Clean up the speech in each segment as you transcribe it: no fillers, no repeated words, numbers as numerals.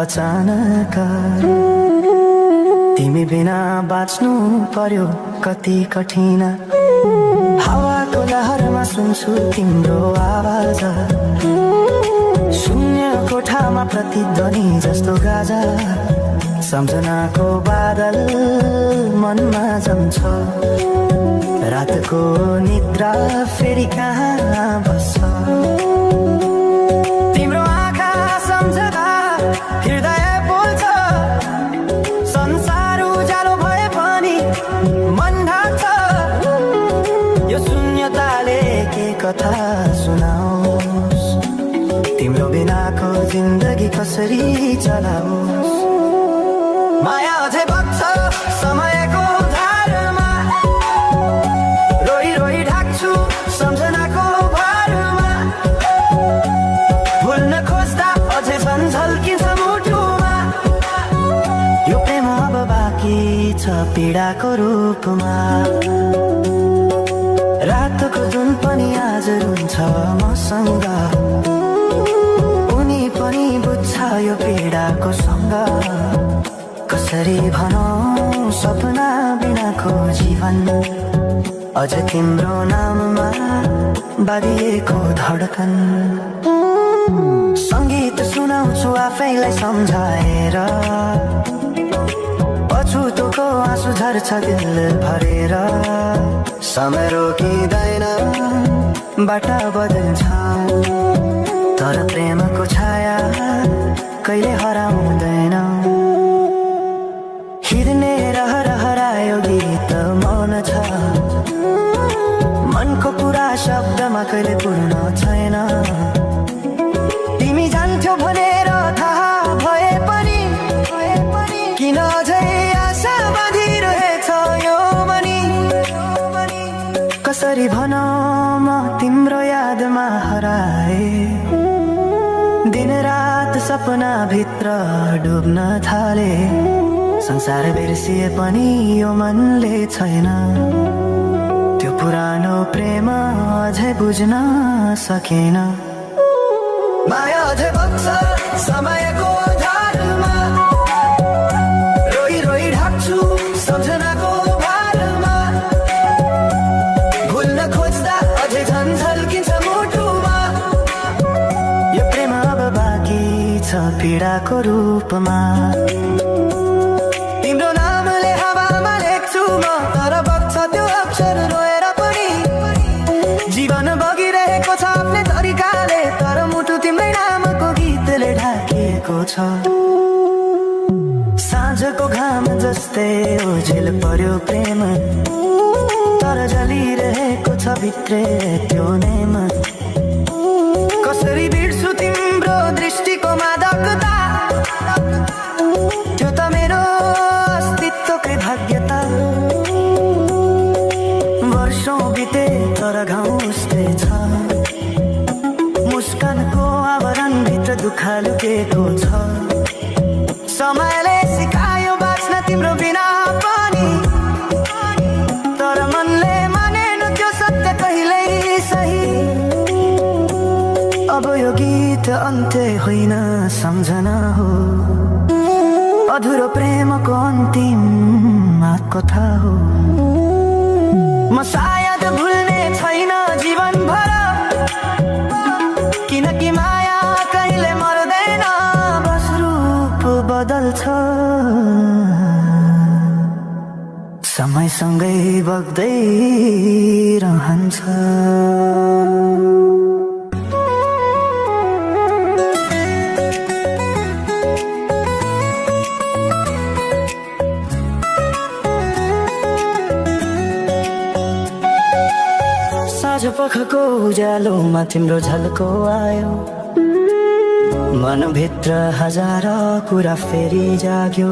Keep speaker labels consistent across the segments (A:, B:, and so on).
A: अचानक तिमी बिना बाँच्नु पर्यो कति कठिन। हावाको लहरमा सुन्छु तिम्रो आवाज, शून्य कोठामा प्रतिध्वनि जस्तो गाजा। सम्झनाको बादल मनमा जम्छ, रातको निद्रा फेरि कहाँ बस्छ। तिम्रो आँखा सम्झदा हृदय बोल्छ, संसार उज्यालो भए पनि मन ढाक्छ। यो शून्यताले के कथा सुनाओस्, तिम्रो बिनाको जिन्दगी कसरी चलाओस्। माया अझै बग्छ समयको धारमा, रोई रोई ढाक्छु सम्झनाको भारमा। भुल्न खोज्दा अझै झन् झल्किन्छ मुटुमा, यो प्रेम अब बाँकी छ पीडाको रूपमा। रातको जुन पनि आज रुन्छ मसँग, उनी पनि बुझ्छ यो पीडाको सँग। कसरी भनौं सपना बिनाको जीवन, अझ तिम्रो नाममा बाँधिएको धडकन। सङ्गीत सुनाउँछु आफैलाई सम्झाएर, पछुतोको आँसु झर्छ दिल भरेर। समय रोकिँदैन बाटा बदल्छ, तर प्रेमको छाया कहिले हराउँदैन। हिर्ने रहरायो गीत मौन छ, मनको कुरा शब्दमा कहिले पूर्ण छैन। तिमी जान्थ्यौ भनेर थाहा भए पनि किन अझै आशा बाँधिरहेछ यो मनी। कसरी भनौं म तिम्रो यादमा हराए, दिन रात सपना भित्र डुब्न थाले। संसार बिर्सिए पनि यो मनले छैन, त्यो पुरानो प्रेम अझै बुझ्न सकेन। माया अझै बग्छ समयको धारमा, रोई रोई ढाक्छु सम्झनाको भारमा। भुल्न खोज्दा अझै झन् झल्किन्छ मुटुमा, यो प्रेम अब बाँकी छ पीडाको रूपमा। तिम्रो नामले हावामा लेख्छु म, तर बग्छ त्यो अक्षर रोएर पनि। जीवन बगिरहेको छ आफ्नै तरिकाले, तर मुटु तिम्रै नामको गीतले ढाकिएको छ। साँझको घाम जस्तै ओझेल पर्यो प्रेम, तर जलिरहेको छ भित्रै त्यो नेम। कसरी बिर्छु तिम्रो दृष्टिको मादकता, त्यो त मेरो अस्तित्वकै भाग्यता। वर्षौं बिते तर घाउ उस्तै छ, मुस्कानको आवरणभित्र दुःख लुकेको छ। समयले सिकायो बाँच्न तिम्रो बिना पनि, तर मनले मानेन त्यो सत्य कहिल्यै सही। अब यो गीत अन्त्य होइन सम्झना हो, अधुरो प्रेमको अन्तिम कथा हो। म सायद भुल्ने छैन जीवन भर, किनकि माया कहिले मर्दैन, बस रूप बदल्छ। समयसँगै बग्दै रहन्छ। पखको उज्यालोमा तिम्रो झल्को आयो, मनभित्र हजार कुरा फेरि जाग्यो।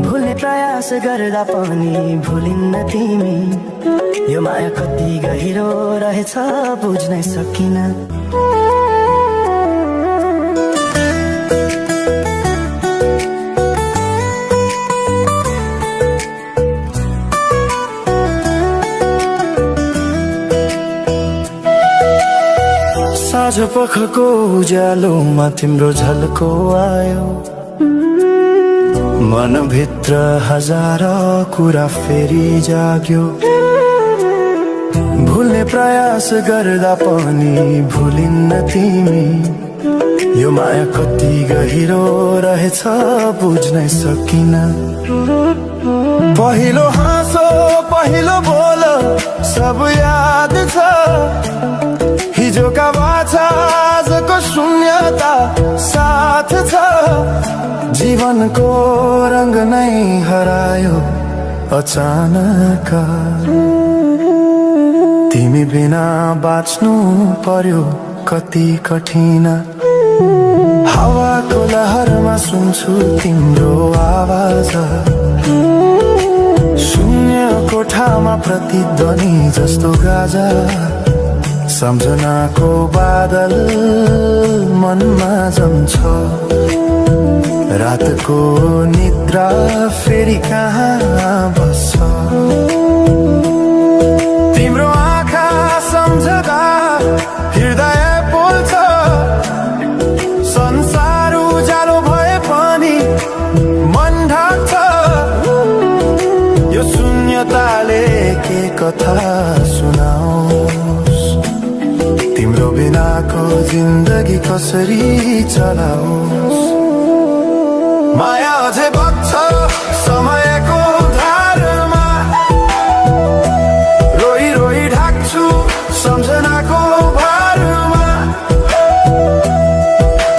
A: भुल्ने प्रयास गर्दा पनि भुलिन्न तिमी, यो माया कति गहिरो रहेछ बुझ्नै सकिन। पखको उज्यालोमा तिम्रो झल्को आयो, मनभित्र हजार कुरा फेरि जाग्यो। भुल्ने प्रयास गर्दा पनि भुलिन्न तिमी, यो माया कति गहिरो रहेछ बुझ्नै सकिन। पहिलो हाँसो पहिलो बोल सब याद छ, हिजोका बाछा आजको शून्यता साथ छ। जीवनको रंग नै हरायो अचानक, तिमी बिना बाँच्नु पर्यो कति कठिन। हावाको लहरमा सुन्छु तिम्रो आवाज, शून्य कोठामा प्रतिध्वनि जस्तो गाजा। सम्झनाको बादल मनमा जम्छ, रातको निद्रा फेरि कहाँ बस्छ। तिम्रो आँखा सम्झदा हृदय पोल्छ, संसार उज्यालो भए पनि मन ढाक्छ। यो शून्यताले के कथा सुनाओस्, तिम्रो बिनाको जिन्दगी कसरी चलाओस्। माया अझै बग्छ समयको धारमा, रोई रोई ढाक्छु सम्झनाको भारमा।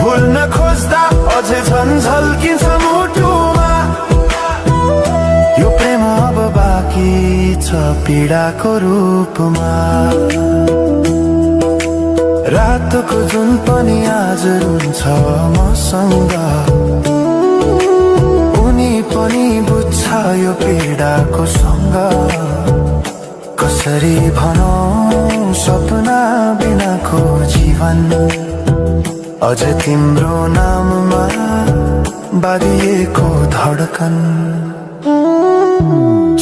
A: भुल्न खोज्दा अझै झन् झल्किन्छ मुटुमा, यो प्रेम अब बाँकी छ पीडाको रूपमा। रातको जुन पनि आज रुन्छ मसँग, उनी पनि बुझ्छ यो पीडाको सँग। कसरी भनौं सपना बिनाको जीवन, अझ तिम्रो नाममा बाँधिएको धडकन।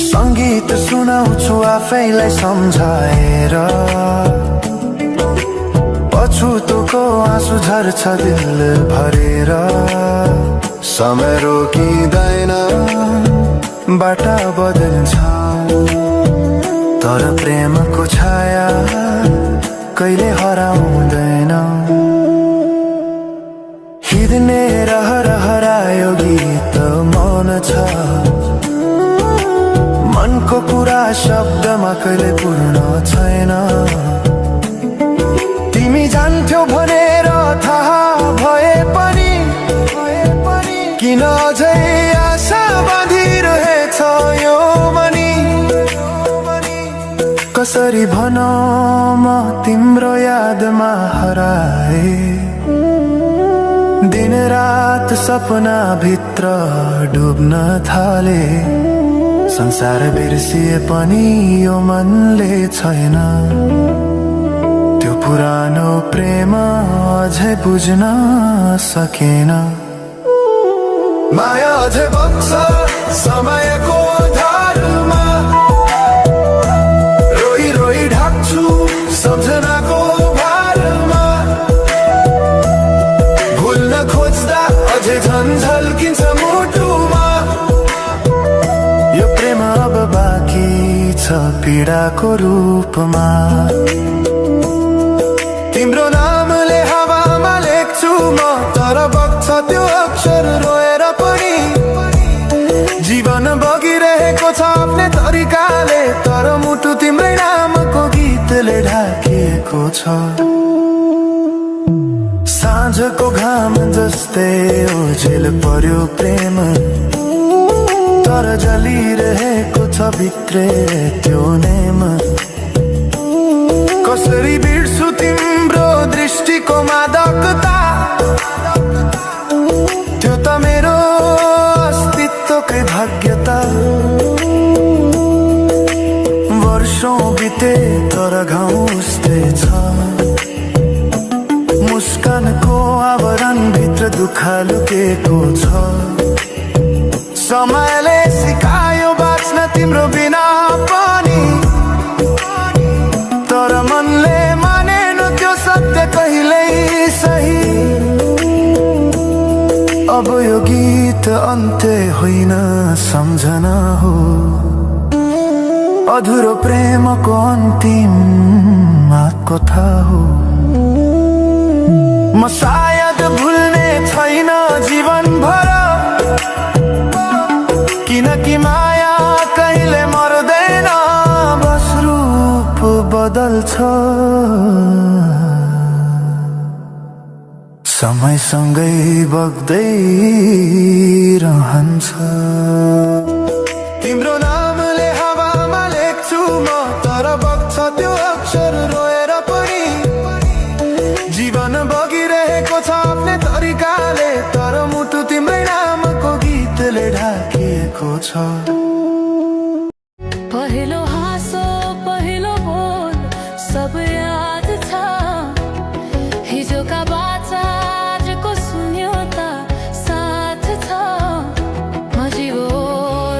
A: संगीत सुनाउँछु आफैलाई सम्झाएर, पछुतोको आँसु झर्छ दिल भरेर। समय रोकिँदैन बाटा बदल्छ, तर प्रेमको छाया कहिले हराउँदैन। हिँड्ने रहर हरायो गीत मौन छ, मनको कुरा शब्दमा कहिले पूर्ण छैन। तिमी जान्थ्यौ भनेर थाहा भए पनि किन अझै आशा बाँधिरहेछ यो मनी। कसरी भनौं म तिम्रो यादमा हराए, दिन रात सपना भित्र डुब्न थाले। संसार बिर्सिए पनि यो मनले छैन, त्यो पुरानो प्रेम अझै बुझ्न सकेन। माया अझै बग्छ समयको धारमा, रोई रोई ढाक्छु सम्झनाको भारमा। भुल्न खोज्दा अझै झन् झल्किन्छ मुटुमा, यो प्रेम अब बाँकी छ पीडाको रूपमा। तिम्रो नामले हावामा लेख्छु म, तर बग्छ त्यो अक्षर रोएर पनि। जीवन बगिरहेको छ आफ्नै तरिकाले, तर मुटु तिम्रै नामको गीतले ढाकिएको छ। साँझको घाम जस्तै ओझेल पर्यो प्रेम, तर जलिरहेको छ भित्रै त्यो नेम। कसरी बिर्छु तिम्रो दृष्टिको मादकता, त्यो त मेरो अस्तित्वकै भाग्यता। वर्षौं बिते तर घाउ उस्तै छ, मुस्कानको आवरण भित्र दुःख लुकेको छ। समयले सिकायो बाँच्न तिम्रो बिना पनि, तर मनले मानेन त्यो सत्य कहिल्यै अन्त्य होइन सम्झना हो, अधुरो प्रेमको अन्तिम कथा हो। म सायद भुल्ने छैन जीवनभर, किनकि माया कहिले मर्दैन, बस रूप बदल्छ, समयसँगै बग्दै रहन्छ। तिम्रो नामले हावामा लेख्छु म, तर बग्छ त्यो अक्षर रोएर पनि। जीवन बगिरहेको छ आफ्नै तरिकाले, तर मुटु तिम्रै नामको गीतले ढाकिएको छ।
B: पहिलो हाँसो पहिलो बोल सब याद छ, हिजोका बाचा आजको शून्यता साथ छ। म जीवो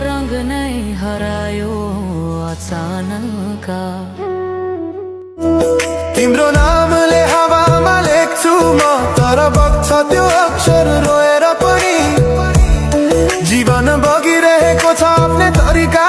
B: रंग नै हरायो अचानक।
A: तिम्रो नामले हावामा लेख्छु म, तर बग्छ त्यो अक्षर रोएर पनि। जीवन बगिरहेको छ आफ्नै तरिका